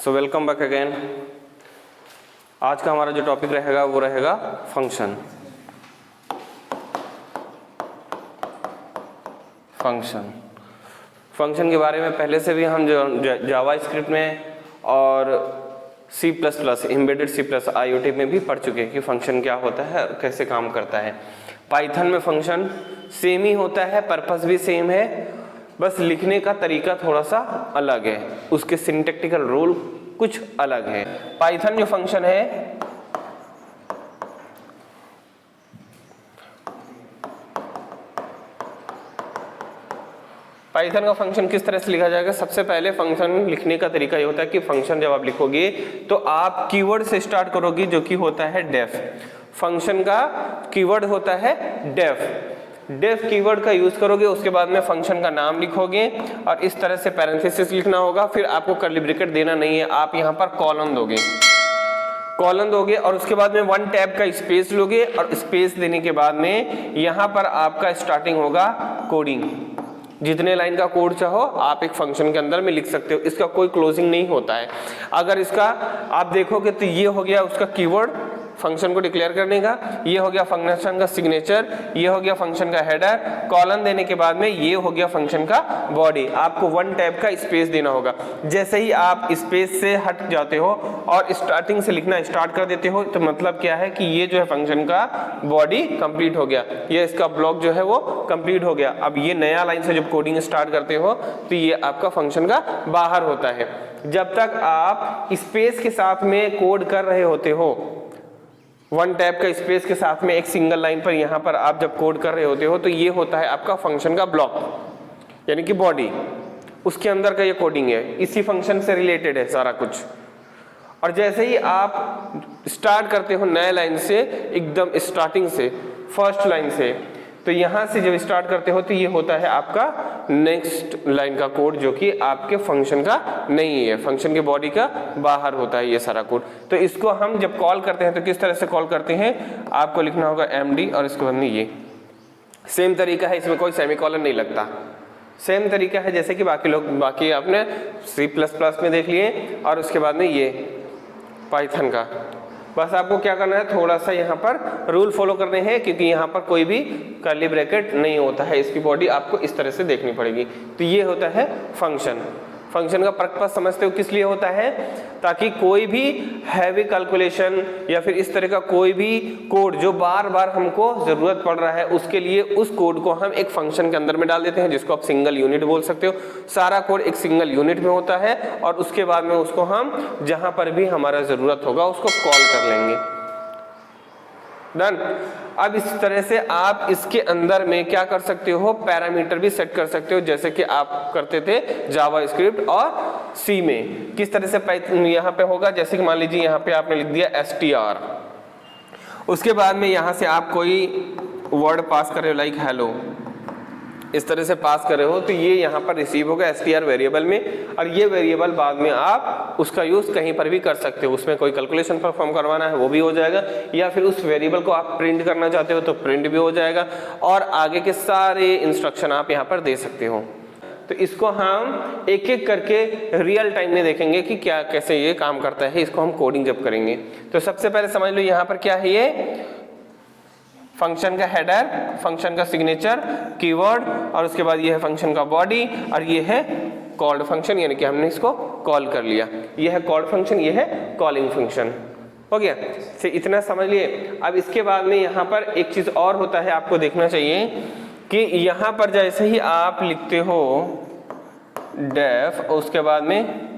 So welcome back again. आज का हमारा जो टॉपिक रहेगा वो रहेगा फंक्शन। फंक्शन के बारे में पहले से भी हम जो जावा स्क्रिप्ट में और C++ एम्बेडेड C+ IoT में भी पढ़ चुके हैं कि फंक्शन क्या होता है और कैसे काम करता है। पाइथन में फंक्शन सेम ही होता है, पर्पस भी सेम है, बस लिखने का तरीका थोड़ा सा अलग है, उसके सिंटैक्टिकल रूल कुछ अलग है। पाइथन जो फंक्शन है पाइथन का फंक्शन किस तरह से लिखा जाएगा। सबसे पहले फंक्शन लिखने का तरीका ये होता है कि फंक्शन जब आप लिखोगे तो आप कीवर्ड से स्टार्ट करोगे जो कि होता है डेफ। फंक्शन का कीवर्ड होता है डेफ कीवर्ड का यूज करोगे, उसके बाद में फंक्शन का नाम लिखोगे और इस तरह से पैरेंथेसिस लिखना होगा। फिर आपको कर्ली ब्रैकेट देना नहीं है, आप यहाँ पर कॉलन दोगे और उसके बाद में 1 टैब का स्पेस लोगे और स्पेस देने के बाद में यहाँ पर आपका स्टार्टिंग होगा कोडिंग। जितने लाइन का कोड चाहो आप एक फंक्शन के अंदर में लिख सकते हो, इसका कोई क्लोजिंग नहीं होता है। अगर इसका आप देखोगे तो ये हो गया उसका कीवर्ड फंक्शन को डिक्लेयर करने का, ये हो गया फंक्शन का सिग्नेचर, ये हो गया फंक्शन का हेडर, कॉलन देने के बाद में ये हो गया फंक्शन का बॉडी। आपको 1 टैब का स्पेस देना होगा। जैसे ही आप स्पेस से हट जाते हो और स्टार्टिंग से लिखना स्टार्ट कर देते हो तो मतलब क्या है कि ये जो है फंक्शन का बॉडी कंप्लीट हो गया, ये इसका ब्लॉक जो है वो कंप्लीट हो गया। अब ये नया लाइन से जब कोडिंग स्टार्ट करते हो तो ये आपका फंक्शन का बाहर होता है। जब तक आप स्पेस के साथ में कोड कर रहे होते हो, 1 टैब का स्पेस के साथ में एक सिंगल लाइन पर यहाँ पर आप जब कोड कर रहे होते हो तो ये होता है आपका फंक्शन का ब्लॉक यानी कि बॉडी, उसके अंदर का ये कोडिंग है, इसी फंक्शन से रिलेटेड है सारा कुछ। और जैसे ही आप स्टार्ट करते हो नए लाइन से, एकदम स्टार्टिंग से फर्स्ट लाइन से, तो यहाँ से जब स्टार्ट करते हो तो ये होता है आपका नेक्स्ट लाइन का कोड जो कि आपके फंक्शन का नहीं है, फंक्शन के बॉडी का बाहर होता है ये सारा कोड। तो इसको हम जब कॉल करते हैं तो किस तरह से कॉल करते हैं, आपको लिखना होगा MD और इसके बाद में ये सेम तरीका है, इसमें कोई सेमीकोलन नहीं लगता। सेम तरीका है जैसे कि बाकी आपने C++ में देख लिए और उसके बाद में ये पाइथन का। बस आपको क्या करना है, थोड़ा सा यहाँ पर रूल फॉलो करने हैं क्योंकि यहाँ पर कोई भी कर्ली ब्रैकेट नहीं होता है, इसकी बॉडी आपको इस तरह से देखनी पड़ेगी। तो ये होता है फंक्शन। फंक्शन का पर्पस समझते हो किस लिए होता है, ताकि कोई भी हैवी कैलकुलेशन या फिर इस तरह का कोई भी कोड जो बार बार हमको जरूरत पड़ रहा है उसके लिए उस कोड को हम एक फंक्शन के अंदर में डाल देते हैं जिसको आप सिंगल यूनिट बोल सकते हो। सारा कोड एक सिंगल यूनिट में होता है और उसके बाद में उसको हम जहां पर भी हमारा जरूरत होगा उसको कॉल कर लेंगे। डन। अब इस तरह से आप इसके अंदर में क्या कर सकते हो, पैरामीटर भी सेट कर सकते हो जैसे कि आप करते थे जावा स्क्रिप्ट और C में। किस तरह से यहाँ पे होगा, जैसे कि मान लीजिए यहाँ पे आपने लिख दिया str, उसके बाद में यहाँ से आप कोई वर्ड पास कर रहे हो लाइक हेलो, इस तरह से पास कर रहे हो तो ये यहाँ पर रिसीव होगा str वेरिएबल में और ये वेरिएबल बाद में आप उसका यूज कहीं पर भी कर सकते हो। उसमें कोई कैलकुलेशन परफॉर्म करवाना है वो भी हो जाएगा, या फिर उस वेरिएबल को आप प्रिंट करना चाहते हो तो प्रिंट भी हो जाएगा और आगे के सारे इंस्ट्रक्शन आप यहाँ पर दे सकते हो। तो इसको हम एक एक करके रियल टाइम में देखेंगे कि क्या कैसे ये काम करता है, इसको हम कोडिंग जब करेंगे। तो सबसे पहले समझ लो यहाँ पर क्या है, ये फंक्शन का हेडर, फंक्शन का सिग्नेचर, कीवर्ड और उसके बाद ये है फंक्शन का बॉडी और ये है कॉल्ड फंक्शन, यानी कि हमने इसको कॉल कर लिया। ये है कॉल्ड फंक्शन, ये है कॉलिंग फंक्शन। हो गया, से इतना समझ लिए। अब इसके बाद में यहाँ पर एक चीज और होता है, आपको देखना चाहिए कि यहाँ पर जैसे ही आप लिखते हो डेफ, उसके बाद में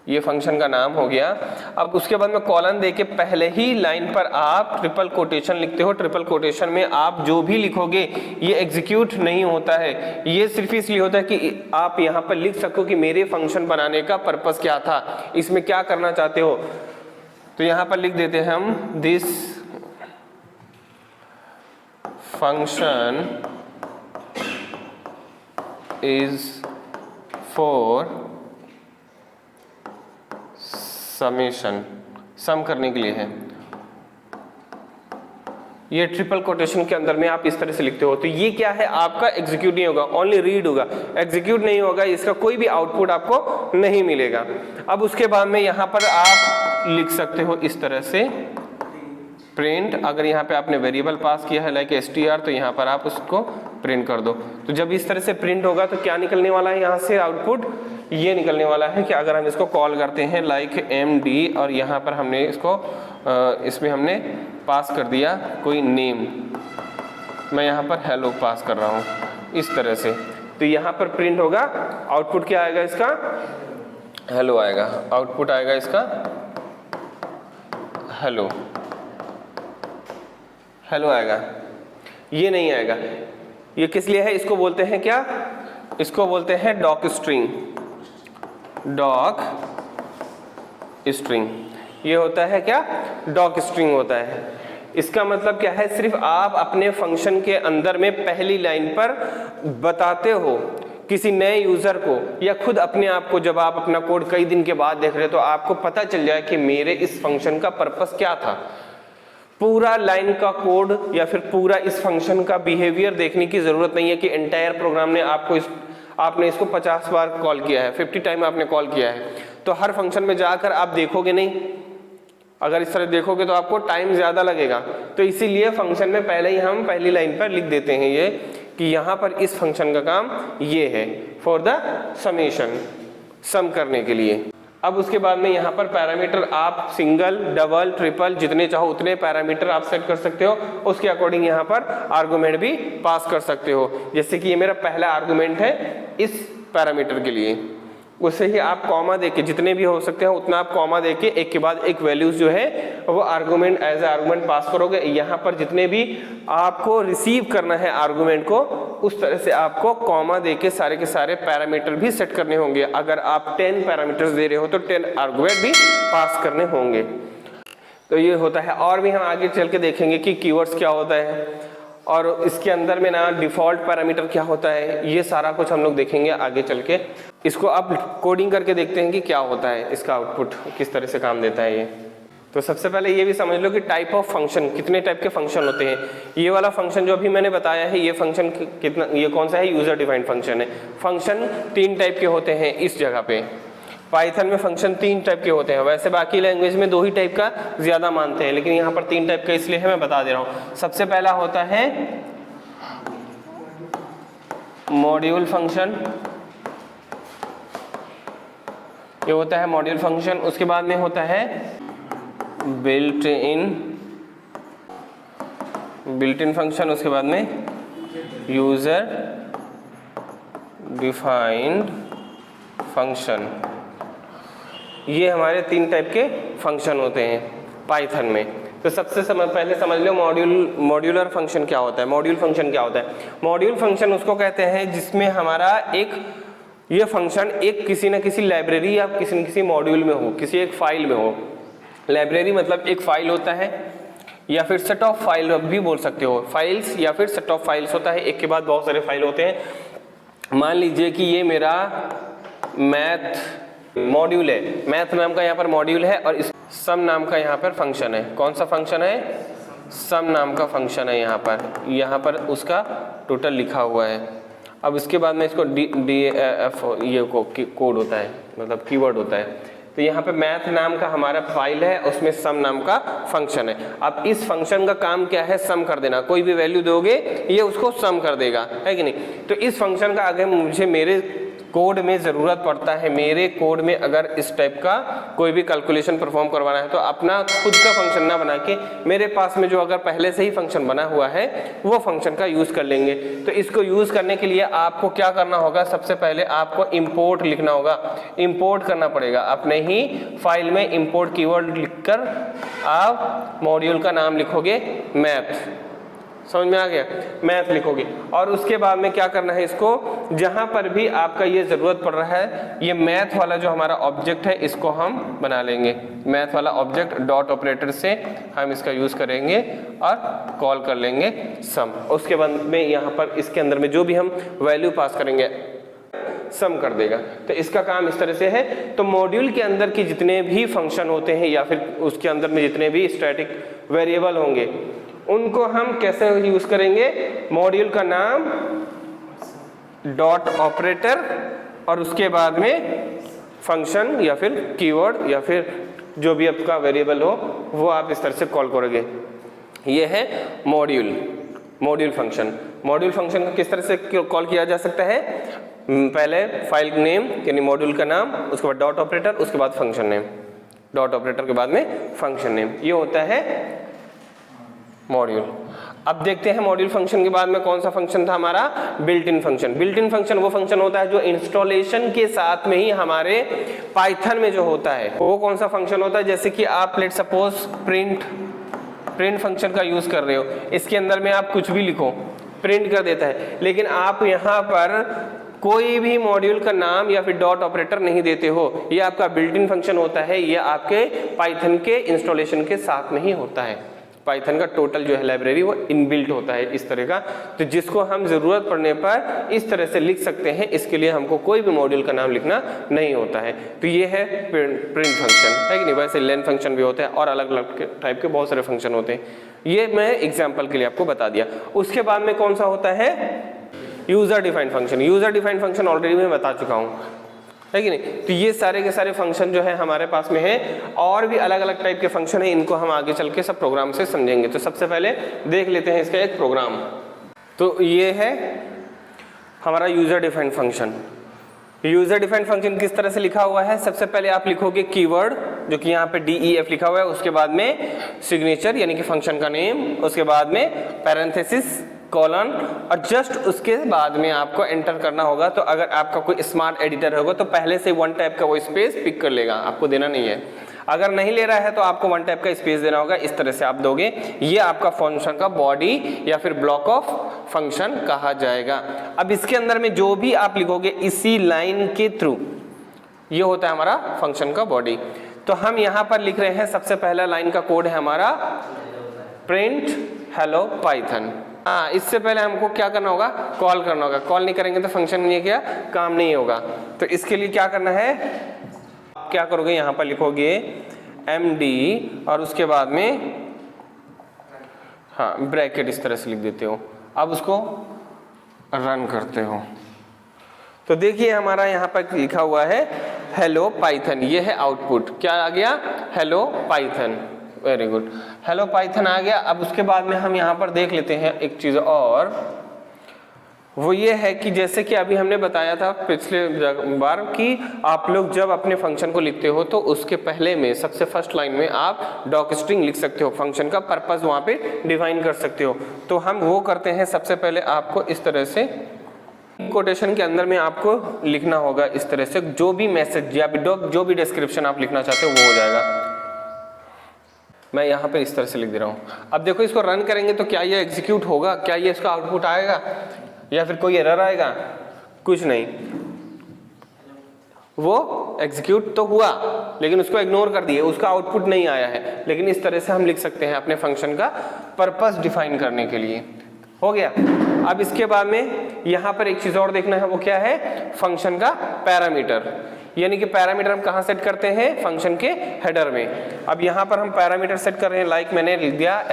ये फंक्शन का नाम हो गया। अब उसके बाद में कॉलन देके पहले ही लाइन पर आप ट्रिपल कोटेशन लिखते हो। ट्रिपल कोटेशन में आप जो भी लिखोगे ये एग्जीक्यूट नहीं होता है, ये सिर्फ इसलिए होता है कि आप यहाँ पर लिख सको कि मेरे फंक्शन बनाने का पर्पस क्या था, इसमें क्या करना चाहते हो। तो यहाँ पर लिख देते हैं हम this function is for summation, sum करने के लिए है। ये ट्रिपल कोटेशन के अंदर में आप इस तरह से लिखते हो, तो ये क्या है, आपका एग्जीक्यूट नहीं होगा, ओनली रीड होगा, एग्जीक्यूट नहीं होगा, इसका कोई भी आउटपुट आपको नहीं मिलेगा। अब उसके बाद में यहाँ पर आप लिख सकते हो इस तरह से प्रिंट, अगर यहाँ पे आपने वेरिएबल पास किया है लाइक str, तो यहाँ पर आप उसको प्रिंट कर दो। तो जब इस तरह से प्रिंट होगा तो क्या निकलने वाला है यहाँ से आउटपुट, ये निकलने वाला है कि अगर हम इसको कॉल करते हैं लाइक md और यहाँ पर हमने इसको इसमें हमने पास कर दिया कोई नेम, मैं यहाँ पर हेलो पास कर रहा हूँ इस तरह से, तो यहाँ पर प्रिंट होगा, आउटपुट क्या आएगा इसका, हेलो आएगा, आउटपुट आएगा इसका हेलो, हेलो आएगा, ये नहीं आएगा। ये किस लिए है, इसको बोलते हैं क्या, इसको बोलते हैं डॉक स्ट्रिंग, डॉक स्ट्रिंग, ये होता है क्या, डॉक स्ट्रिंग होता है। इसका मतलब क्या है, सिर्फ आप अपने फंक्शन के अंदर में पहली लाइन पर बताते हो किसी नए यूजर को या खुद अपने आप को, जब आप अपना कोड कई दिन के बाद देख रहे हो तो आपको पता चल जाए कि मेरे इस फंक्शन का पर्पस क्या था। पूरा लाइन का कोड या फिर पूरा इस फंक्शन का बिहेवियर देखने की जरूरत नहीं है कि एंटायर प्रोग्राम ने आपने इसको 50 बार कॉल किया है, 50 टाइम आपने कॉल किया है, तो हर फंक्शन में जाकर आप देखोगे नहीं, अगर इस तरह देखोगे तो आपको टाइम ज्यादा लगेगा। तो इसीलिए फंक्शन में पहले ही हम पहली लाइन पर लिख देते हैं ये कि यहाँ पर इस फंक्शन का काम ये है, फॉर द समेशन, सम करने के लिए। अब उसके बाद में यहाँ पर पैरामीटर आप सिंगल, डबल, ट्रिपल जितने चाहो उतने पैरामीटर आप सेट कर सकते हो, उसके अकॉर्डिंग यहाँ पर आर्गुमेंट भी पास कर सकते हो। जैसे कि ये मेरा पहला आर्गुमेंट है इस पैरामीटर के लिए, उससे ही आप कॉमा देके जितने भी हो सकते हैं उतना आप कॉमा देके एक के बाद एक वैल्यूज जो है वो आर्गुमेंट एज ए आर्गुमेंट पास करोगे। यहाँ पर जितने भी आपको रिसीव करना है आर्गुमेंट को, उस तरह से आपको कॉमा देके सारे के सारे पैरामीटर भी सेट करने होंगे। अगर आप 10 पैरामीटर्स दे रहे हो तो 10 आर्गुमेंट भी पास करने होंगे। तो ये होता है, और भी हम आगे चल के देखेंगे कि कीवर्ड्स क्या होता है और इसके अंदर में ना डिफॉल्ट पैरामीटर क्या होता है, ये सारा कुछ हम लोग देखेंगे आगे चल के। इसको अब कोडिंग करके देखते हैं कि क्या होता है, इसका आउटपुट किस तरह से काम देता है ये। तो सबसे पहले ये भी समझ लो कि टाइप ऑफ फंक्शन, कितने टाइप के फंक्शन होते हैं। ये वाला फंक्शन जो अभी मैंने बताया है, ये फंक्शन कितना, ये कौन सा है, यूजर डिफाइंड फंक्शन है। फंक्शन 3 टाइप के होते हैं इस जगह पे। पाइथन में फंक्शन 3 टाइप के होते हैं, वैसे बाकी लैंग्वेज में 2 ही टाइप का ज्यादा मानते हैं, लेकिन यहाँ पर 3 टाइप का इसलिए है, मैं बता दे रहा हूँ। सबसे पहला होता है मॉड्यूल फंक्शन, ये होता है मॉड्यूल फंक्शन। उसके बाद में होता है बिल्ट इन फंक्शन, उसके बाद में यूजर डिफाइंड फंक्शन। ये हमारे 3 टाइप के फंक्शन होते हैं पाइथन में। तो सबसे पहले समझ लो मॉड्यूलर फंक्शन क्या होता है। मॉड्यूल फंक्शन क्या होता है, मॉड्यूल फंक्शन उसको कहते हैं जिसमें हमारा ये फंक्शन एक किसी न किसी लाइब्रेरी या किसी न किसी मॉड्यूल में हो, किसी एक फाइल में हो। लाइब्रेरी मतलब एक फाइल होता है या फिर सेट ऑफ फाइल भी बोल सकते हो, फाइल्स या फिर सेट ऑफ फाइल्स होता है, एक के बाद बहुत सारे फाइल होते हैं। मान लीजिए कि ये मेरा मैथ मॉड्यूल है, मैथ नाम का यहाँ पर मॉड्यूल है और इस सम नाम का यहाँ पर फंक्शन है। कौन सा फंक्शन है, सम नाम का फंक्शन है। यहाँ पर उसका टोटल लिखा हुआ है। अब इसके बाद में इसको DAF ये कोड होता है, मतलब कीवर्ड होता है। तो यहाँ पे मैथ नाम का हमारा फाइल है, उसमें सम नाम का फंक्शन है। अब इस फंक्शन का काम क्या है, सम कर देना। कोई भी वैल्यू दोगे ये उसको सम कर देगा, है कि नहीं। तो इस फंक्शन का अगर मुझे मेरे कोड में ज़रूरत पड़ता है, मेरे कोड में अगर इस टाइप का कोई भी कैलकुलेशन परफॉर्म करवाना है, तो अपना खुद का फंक्शन ना बना के मेरे पास में जो अगर पहले से ही फंक्शन बना हुआ है वो फंक्शन का यूज़ कर लेंगे। तो इसको यूज़ करने के लिए आपको क्या करना होगा, सबसे पहले आपको इंपोर्ट लिखना होगा, इंपोर्ट करना पड़ेगा। अपने ही फाइल में इंपोर्ट कीवर्ड लिखकर आप मॉड्यूल का नाम लिखोगे मैथ, समझ में आ गया, मैथ लिखोगे। और उसके बाद में क्या करना है, इसको जहां पर भी आपका ये जरूरत पड़ रहा है, ये मैथ वाला जो हमारा ऑब्जेक्ट है इसको हम बना लेंगे। मैथ वाला ऑब्जेक्ट डॉट ऑपरेटर से हम इसका यूज करेंगे और कॉल कर लेंगे सम। उसके बाद में यहाँ पर इसके अंदर में जो भी हम वैल्यू पास करेंगे सम कर देगा। तो इसका काम इस तरह से है। तो मॉड्यूल के अंदर की जितने भी फंक्शन होते हैं या फिर उसके अंदर में जितने भी स्टैटिक वेरिएबल होंगे उनको हम कैसे यूज करेंगे, मॉड्यूल का नाम डॉट ऑपरेटर और उसके बाद में फंक्शन या फिर कीवर्ड या फिर जो भी आपका वेरिएबल हो वो आप इस तरह से कॉल करोगे। ये है मॉड्यूल फंक्शन। मॉड्यूल फंक्शन को किस तरह से कॉल किया जा सकता है, पहले फाइल नेम यानी मॉड्यूल का नाम, उसके बाद डॉट ऑपरेटर, उसके बाद फंक्शन नेम, डॉट ऑपरेटर के बाद में फंक्शन नेम, ये होता है मॉड्यूल। अब देखते हैं मॉड्यूल फंक्शन के बाद में कौन सा फंक्शन था हमारा, built in function. Built in function वो फंक्शन होता है जो इंस्टॉलेशन के साथ में ही हमारे पाइथन में जो होता है वो कौन सा फंक्शन होता है, जैसे कि आप लेट सपोज प्रिंट फंक्शन का यूज कर रहे हो, इसके अंदर में आप कुछ भी लिखो प्रिंट कर देता है, लेकिन आप यहाँ पर कोई भी मॉड्यूल का नाम या फिर डॉट ऑपरेटर नहीं देते हो, ये आपका बिल्ट इन फंक्शन होता है, ये आपके पाइथन के इंस्टॉलेशन के साथ में ही होता है। पाइथन का टोटल जो है लाइब्रेरी वो इनबिल्ट होता है इस तरह का, तो जिसको हम जरूरत पड़ने पर इस तरह से लिख सकते हैं, इसके लिए हमको कोई भी मॉड्यूल का नाम लिखना नहीं होता है। तो ये है प्रिंट फंक्शन, है कि नहीं। वैसे लेन फंक्शन भी होते हैं और अलग अलग टाइप के बहुत सारे फंक्शन होते हैं, ये मैं एग्जाम्पल के लिए आपको बता दिया। उसके बाद में कौन सा होता है, user defined function. User defined function already मैं बता चुका हूँ, है कि नहीं। तो ये सारे के सारे फंक्शन जो है हमारे पास में है, और भी अलग अलग टाइप के फंक्शन है, इनको हम आगे चल के सब प्रोग्राम से समझेंगे। तो सबसे पहले देख लेते हैं इसका एक प्रोग्राम। तो ये है हमारा user defined function. User defined function किस तरह से लिखा हुआ है, सबसे पहले आप लिखोगे कीवर्ड, जो कि यहाँ पे DEF लिखा हुआ है, उसके बाद में सिग्नेचर यानी कि फंक्शन का नेम, उसके बाद में पैरेंथेसिस कॉलन, और जस्ट उसके बाद में आपको एंटर करना होगा। तो अगर आपका कोई स्मार्ट एडिटर होगा तो पहले से वन टाइप का वो स्पेस पिक कर लेगा, आपको देना नहीं है। अगर नहीं ले रहा है तो आपको वन टाइप का स्पेस देना होगा, इस तरह से आप दोगे। ये आपका फंक्शन का बॉडी या फिर ब्लॉक ऑफ फंक्शन कहा जाएगा। अब इसके अंदर में जो भी आप लिखोगे इसी लाइन के थ्रू, ये होता है हमारा फंक्शन का बॉडी। तो हम यहाँ पर लिख रहे हैं, सबसे पहला लाइन का कोड है हमारा प्रिंट हेलो पाइथन। हाँ, इससे पहले हमको क्या करना होगा, कॉल करना होगा। कॉल नहीं करेंगे तो फंक्शन में क्या काम नहीं होगा। तो इसके लिए क्या करना है, क्या करोगे, यहाँ पर लिखोगे MD और उसके बाद में हाँ ब्रैकेट इस तरह से लिख देते हो। अब उसको रन करते हो तो देखिए हमारा यहाँ पर लिखा हुआ है हेलो पाइथन, ये है आउटपुट। क्या आ गया, hello Python, very good, hello Python आ गया। अब उसके बाद में हम यहाँ पर देख लेते हैं एक चीज़ और, वो ये है कि जैसे कि अभी हमने बताया था पिछले बार कि आप लोग जब अपने फंक्शन को लिखते हो तो उसके पहले में सबसे फर्स्ट लाइन में आप डॉक स्ट्रिंग लिख सकते हो, फंक्शन का पर्पस वहाँ पे डिफाइन कर सकते हो। तो हम वो करते हैं, सबसे पहले आपको इस तरह से कोटेशन के अंदर में आपको लिखना होगा इस तरह से, जो भी मैसेज या जो भी डिस्क्रिप्शन आप लिखना चाहते हो वो हो जाएगा। मैं यहाँ पे इस तरह से लिख दे रहा हूँ। अब देखो इसको रन करेंगे तो क्या ये एग्जीक्यूट होगा, क्या ये इसका आउटपुट आएगा या फिर कोई एरर आएगा, कुछ नहीं। वो एग्जीक्यूट तो हुआ लेकिन उसको इग्नोर कर दिए, उसका आउटपुट नहीं आया है। लेकिन इस तरह से हम लिख सकते हैं अपने फंक्शन का पर्पस डिफाइन करने के लिए। हो गया। अब इसके बाद में यहाँ पर एक चीज और देखना है, वो क्या है, फंक्शन का पैरामीटर। यानी कि पैरामीटर हम कहाँ सेट करते हैं, फंक्शन के हेडर में। अब यहाँ पर हम पैरामीटर सेट कर रहे हैं, लाइक मैंने लिख दिया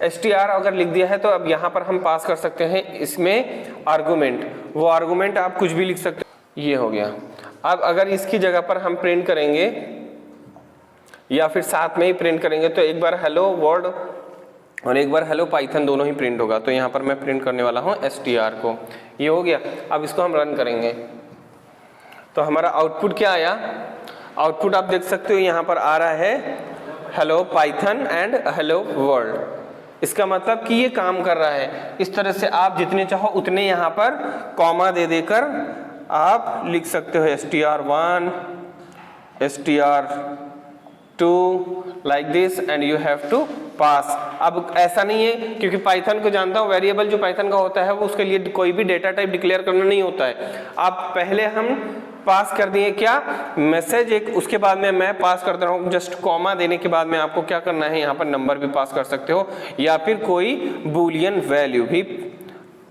str अगर लिख दिया है तो अब यहाँ पर हम पास कर सकते हैं इसमें आर्गुमेंट। वो आर्गुमेंट आप कुछ भी लिख सकते हो, ये हो गया। अब अगर इसकी जगह पर हम प्रिंट करेंगे या फिर साथ में ही प्रिंट करेंगे तो एक बार हेलो वर्ड और एक बार हेलो पाइथन दोनों ही प्रिंट होगा। तो यहाँ पर मैं प्रिंट करने वाला हूँ str को, ये हो गया। अब इसको हम रन करेंगे तो हमारा आउटपुट क्या आया, आउटपुट आप देख सकते हो यहाँ पर आ रहा है hello Python and hello world. इसका मतलब कि ये काम कर रहा है। इस तरह से आप जितने चाहो उतने यहाँ पर कॉमा दे देकर आप लिख सकते हो str1 str2 like this and you have to pass. अब ऐसा नहीं है, क्योंकि पाइथन को जानता हूँ, वेरिएबल जो पाइथन का होता है वो उसके लिए कोई भी डेटा टाइप डिक्लेयर करना नहीं होता है। आप पहले हम पास कर दिए क्या, मैसेज एक, उसके बाद में मैं पास कर दे रहा हूँ जस्ट कॉमा देने के बाद में आपको क्या करना है, यहाँ पर नंबर भी पास कर सकते हो या फिर कोई बूलियन वैल्यू भी।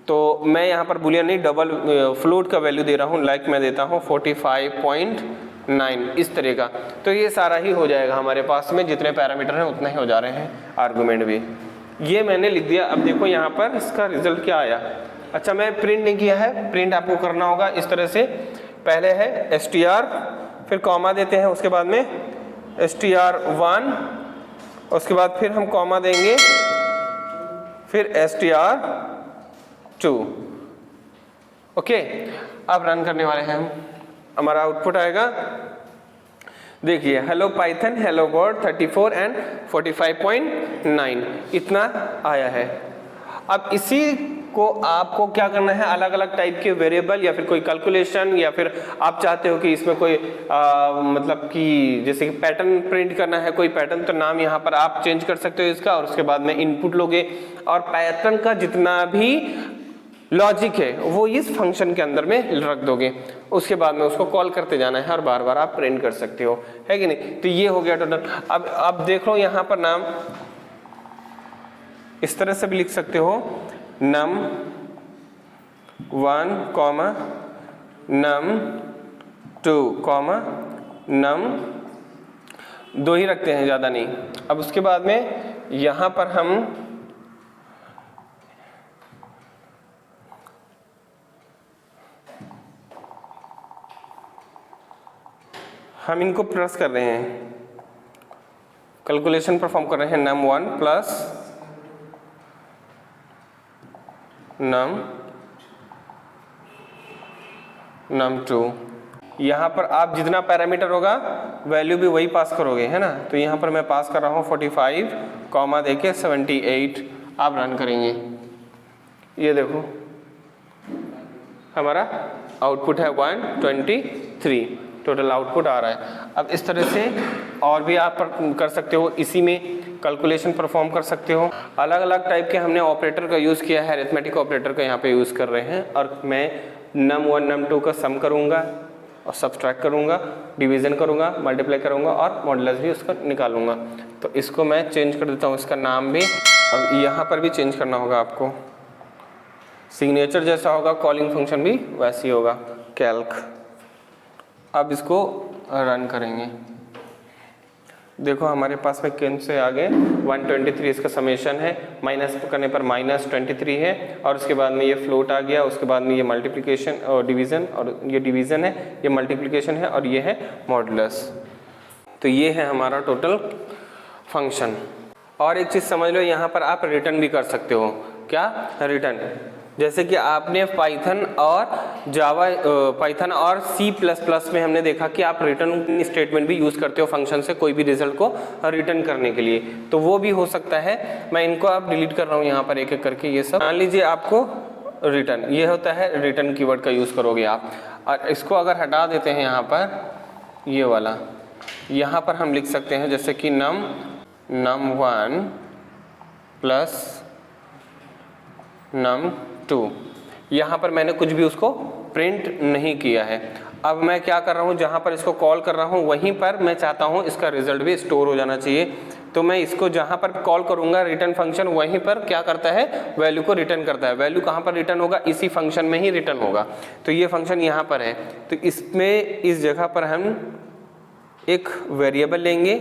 तो मैं यहाँ पर बूलियन नहीं, डबल फ्लोट का वैल्यू दे रहा हूँ, लाइक मैं देता हूँ 45.9 इस तरह का। तो ये सारा ही हो जाएगा हमारे पास में, जितने पैरामीटर हैं उतने ही हो जा रहे हैं, आर्गुमेंट भी। ये मैंने लिख दिया। अब देखो यहाँ पर इसका रिजल्ट क्या आया। अच्छा, मैं प्रिंट नहीं किया है, प्रिंट आपको करना होगा इस तरह से। पहले है str, फिर कॉमा देते हैं, उसके बाद में str1, उसके बाद फिर हम कॉमा देंगे, फिर str2। ओके, अब रन करने वाले हैं हम। हमारा आउटपुट आएगा, देखिए, hello Python, hello word 34 and 45.9 इतना आया है। अब इसी को आपको क्या करना है, अलग अलग टाइप के वेरिएबल या फिर कोई कैलकुलेशन, या फिर आप चाहते हो कि इसमें कोई मतलब कि जैसे कि पैटर्न प्रिंट करना है, कोई पैटर्न, तो नाम यहाँ पर आप चेंज कर सकते हो इसका, और उसके बाद में इनपुट लोगे और पैटर्न का जितना भी लॉजिक है वो इस फंक्शन के अंदर में रख दोगे। उसके बाद में उसको कॉल करते जाना है और बार बार आप प्रिंट कर सकते हो, है कि नहीं। तो ये हो गया टोटल। अब देख लो यहाँ पर नाम इस तरह से भी लिख सकते हो, num1, num2, num, 2 ही रखते हैं, ज़्यादा नहीं। अब उसके बाद में यहाँ पर हम इनको प्लस कर रहे हैं, कैलकुलेशन परफॉर्म कर रहे हैं, num1 प्लस num2। यहाँ पर आप जितना पैरामीटर होगा वैल्यू भी वही पास करोगे, है ना। तो यहाँ पर मैं पास कर रहा हूँ 45, कॉमा देके 78। आप रन करेंगे, ये देखो हमारा आउटपुट है 123 टोटल आउटपुट आ रहा है। अब इस तरह से और भी आप कर सकते हो, इसी में कैलकुलेशन परफॉर्म कर सकते हो। अलग अलग टाइप के हमने ऑपरेटर का यूज़ किया है, अरिथमेटिक ऑपरेटर का यहाँ पे यूज़ कर रहे हैं। और मैं num1 num2 का सम करूँगा और सब्सट्रैक्ट करूँगा, डिवीज़न करूँगा, मल्टीप्लाई करूँगा और मॉडुलस भी उसका निकालूंगा। तो इसको मैं चेंज कर देता हूँ, इसका नाम भी। अब यहाँ पर भी चेंज करना होगा आपको, सिग्नेचर जैसा होगा, कॉलिंग फंक्शन भी वैसे ही होगा, कैल्क। अब इसको रन करेंगे, देखो हमारे पास में कैन से आगे 123 इसका समेशन है, माइनस करने पर -23 है, और उसके बाद में ये फ्लोट आ गया, उसके बाद में ये मल्टीप्लिकेशन और डिवीज़न, और ये डिवीज़न है, ये मल्टीप्लिकेशन है, और ये है मॉडुलस। तो ये है हमारा टोटल फंक्शन। और एक चीज़ समझ लो, यहाँ पर आप रिटर्न भी कर सकते हो। क्या रिटर्न? जैसे कि आपने पाइथन और C++ में हमने देखा कि आप रिटर्न स्टेटमेंट भी यूज़ करते हो फंक्शन से कोई भी रिजल्ट को रिटर्न करने के लिए, तो वो भी हो सकता है। मैं इनको आप डिलीट कर रहा हूँ यहाँ पर एक एक करके। ये सब मान लीजिए आपको रिटर्न, ये होता है रिटर्न कीवर्ड का यूज़ करोगे आप। और इसको अगर हटा देते हैं यहाँ पर, ये वाला, यहाँ पर हम लिख सकते हैं जैसे कि num1 प्लस num2। यहाँ पर मैंने कुछ भी उसको प्रिंट नहीं किया है। अब मैं क्या कर रहा हूँ, जहाँ पर इसको कॉल कर रहा हूँ वहीं पर मैं चाहता हूँ इसका रिजल्ट भी स्टोर हो जाना चाहिए। तो मैं इसको जहाँ पर कॉल करूँगा रिटर्न फंक्शन, वहीं पर क्या करता है, वैल्यू को रिटर्न करता है। वैल्यू कहाँ पर रिटर्न होगा, इसी फंक्शन में ही रिटर्न होगा। तो ये फंक्शन यहाँ पर है, तो इसमें इस जगह पर हम एक वेरिएबल लेंगे।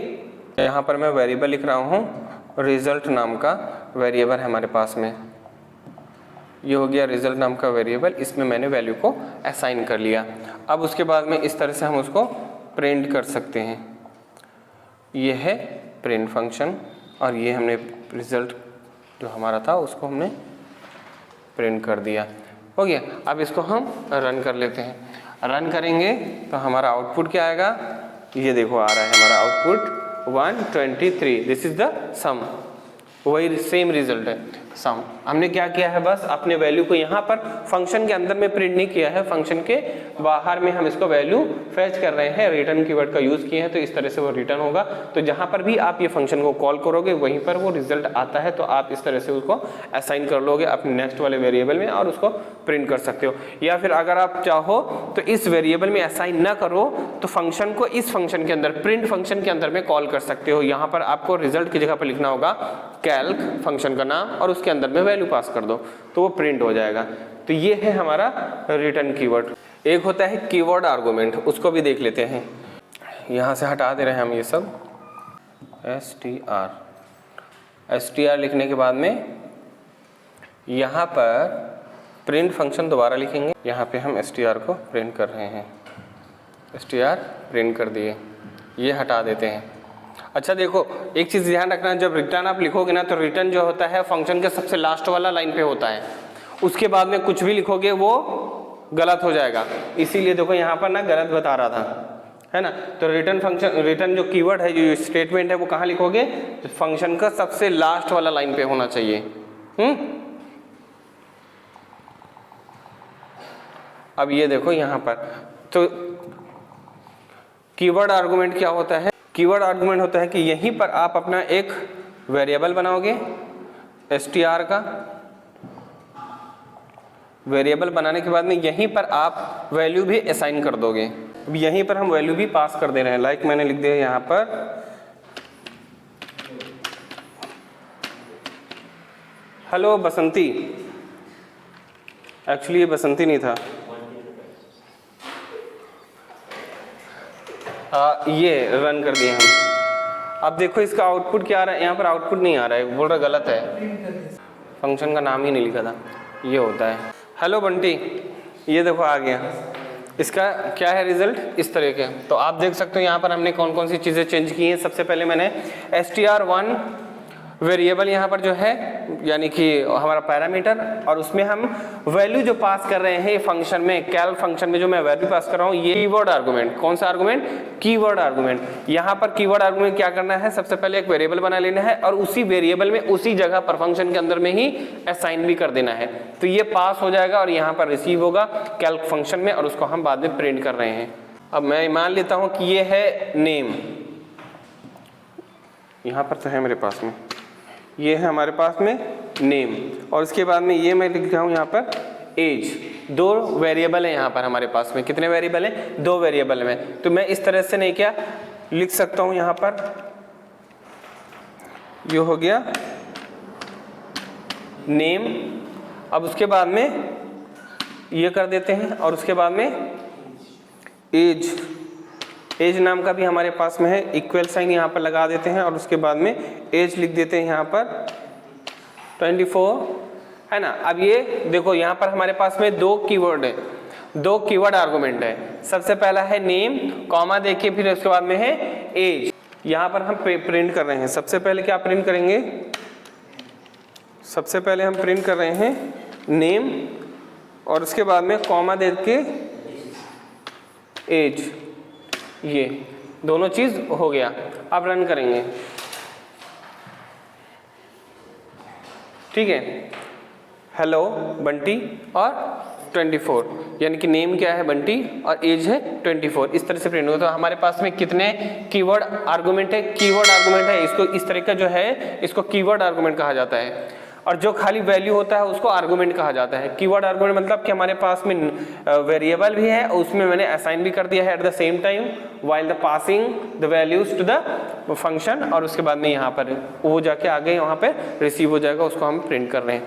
यहाँ पर मैं वेरिएबल लिख रहा हूँ, रिजल्ट नाम का वेरिएबल है हमारे पास में। ये हो गया रिजल्ट नाम का वेरिएबल, इसमें मैंने वैल्यू को असाइन कर लिया। अब उसके बाद में इस तरह से हम उसको प्रिंट कर सकते हैं। ये है प्रिंट फंक्शन, और ये हमने रिजल्ट जो हमारा था उसको हमने प्रिंट कर दिया। हो गया। अब इसको हम रन कर लेते हैं। रन करेंगे तो हमारा आउटपुट क्या आएगा, ये देखो आ रहा है हमारा आउटपुट 123। दिस इज द सम, वही सेम रिजल्ट है सम। हमने क्या किया है, बस अपने वैल्यू को यहाँ पर फंक्शन के अंदर में प्रिंट नहीं किया है, फंक्शन के बाहर में हम इसको वैल्यू फेच कर रहे हैं, रिटर्न कीवर्ड का यूज़ किए हैं, तो इस तरह से वो रिटर्न होगा। तो जहाँ पर भी आप ये फंक्शन को कॉल करोगे वहीं पर वो रिजल्ट आता है, तो आप इस तरह से उसको असाइन कर लोगे अपने नेक्स्ट वाले वेरिएबल में और उसको प्रिंट कर सकते हो। या फिर अगर आप चाहो तो इस वेरिएबल में असाइन ना करो तो फंक्शन को इस फंक्शन के अंदर, प्रिंट फंक्शन के अंदर में कॉल कर सकते हो। यहाँ पर आपको रिजल्ट की जगह पर लिखना होगा कैल्क फंक्शन का नाम, और उसके अंदर में वैल्यू पास कर दो तो वो प्रिंट हो जाएगा। तो ये है हमारा रिटर्न कीवर्ड। एक होता है कीवर्ड आर्गुमेंट, उसको भी देख लेते हैं। यहाँ से हटा दे रहे हैं हम ये सब str। str लिखने के बाद में यहाँ पर प्रिंट फंक्शन दोबारा लिखेंगे। यहाँ पे हम str को प्रिंट कर रहे हैं, str प्रिंट कर दिए, ये हटा देते हैं। अच्छा देखो, एक चीज़ ध्यान रखना, जब रिटर्न आप लिखोगे ना तो रिटर्न जो होता है फंक्शन के सबसे लास्ट वाला लाइन पे होता है, उसके बाद में कुछ भी लिखोगे वो गलत हो जाएगा। इसीलिए देखो यहाँ पर ना गलत बता रहा था, है ना। तो रिटर्न फंक्शन, रिटर्न जो कीवर्ड है, जो स्टेटमेंट है, वो कहाँ लिखोगे? फंक्शन का सबसे लास्ट वाला लाइन पे होना चाहिए। अब ये देखो यहाँ पर, तो कीवर्ड आर्गुमेंट क्या होता है? कीवर्ड आर्गुमेंट होता है कि यहीं पर आप अपना एक वेरिएबल बनाओगे, str का वेरिएबल बनाने के बाद में यहीं पर आप वैल्यू भी असाइन कर दोगे। अब यहीं पर हम वैल्यू भी पास कर दे रहे हैं, लाइक मैंने लिख दिया यहाँ पर हेलो बसंती। एक्चुअली ये बसंती नहीं था, ये रन कर दिए हम। अब देखो इसका आउटपुट क्या आ रहा है, यहाँ पर आउटपुट नहीं आ रहा है, बोल रहा गलत है, फंक्शन का नाम ही नहीं लिखा था, ये होता है। हेलो बंटी, ये देखो आ गया। इसका क्या है रिजल्ट? इस तरह के। तो आप देख सकते हो यहाँ पर हमने कौन कौन सी चीज़ें चेंज की हैं। सबसे पहले मैंने str1 वेरिएबल यहाँ पर जो है, यानी कि हमारा पैरामीटर, और उसमें हम वैल्यू जो पास कर रहे हैं फंक्शन में, कैल फंक्शन में जो मैं वैल्यू पास कर रहा हूँ, ये कीवर्ड आर्गुमेंट। कौन सा आर्गुमेंट? Keyword argument. यहाँ पर कीवर्ड आर्गुमेंट क्या करना है? सबसे पहले एक वेरिएबल बना लेना है और उसी वेरिएबल में उसी जगह पर फंक्शन के अंदर में ही असाइन भी कर देना है। तो ये पास हो जाएगा और यहाँ पर रिसीव होगा कैल्क फंक्शन में, और उसको हम बाद में प्रिंट कर रहे हैं। अब मैं मान लेता हूँ कि ये है नेम, यहाँ पर तो है मेरे पास में, ये है हमारे पास में नेम, और उसके बाद में ये मैं लिख रहा हूँ यहाँ पर एज। दो वेरिएबल है यहाँ पर हमारे पास में। कितने वेरिएबल हैं? दो वेरिएबल में। तो मैं इस तरह से नहीं क्या लिख सकता हूँ यहाँ पर, ये हो गया नेम। अब उसके बाद में ये कर देते हैं, और उसके बाद में एज, एज नाम का भी हमारे पास में है, इक्वल साइन यहाँ पर लगा देते हैं, और उसके बाद में एज लिख देते हैं यहाँ पर 24, है ना। अब ये देखो यहाँ पर हमारे पास में दो कीवर्ड है, दो कीवर्ड आर्गुमेंट है। सबसे पहला है नेम, कॉमा देखिए, फिर उसके बाद में है एज। यहाँ पर हम प्रिंट कर रहे हैं। सबसे पहले क्या प्रिंट करेंगे? सबसे पहले हम प्रिंट कर रहे हैं नेम, और उसके बाद में कॉमा दे के एज। ये दोनों चीज हो गया। अब रन करेंगे, ठीक है। हेलो बंटी और 24, यानी कि नेम क्या है? बंटी, और एज है 24। इस तरह से प्रिंट होगा। तो हमारे पास में कितने कीवर्ड आर्गुमेंट है? कीवर्ड आर्गुमेंट है, इसको इस तरह का जो है इसको कीवर्ड आर्गुमेंट कहा जाता है, और जो खाली वैल्यू होता है उसको आर्गुमेंट कहा जाता है। कीवर्ड आर्गुमेंट मतलब कि हमारे पास में वेरिएबल भी है, उसमें मैंने असाइन भी कर दिया है at the same time while the passing the values to the function, और उसके बाद में यहाँ पर वो जाके आगे वहाँ पे रिसीव हो जाएगा, उसको हम प्रिंट कर रहे हैं।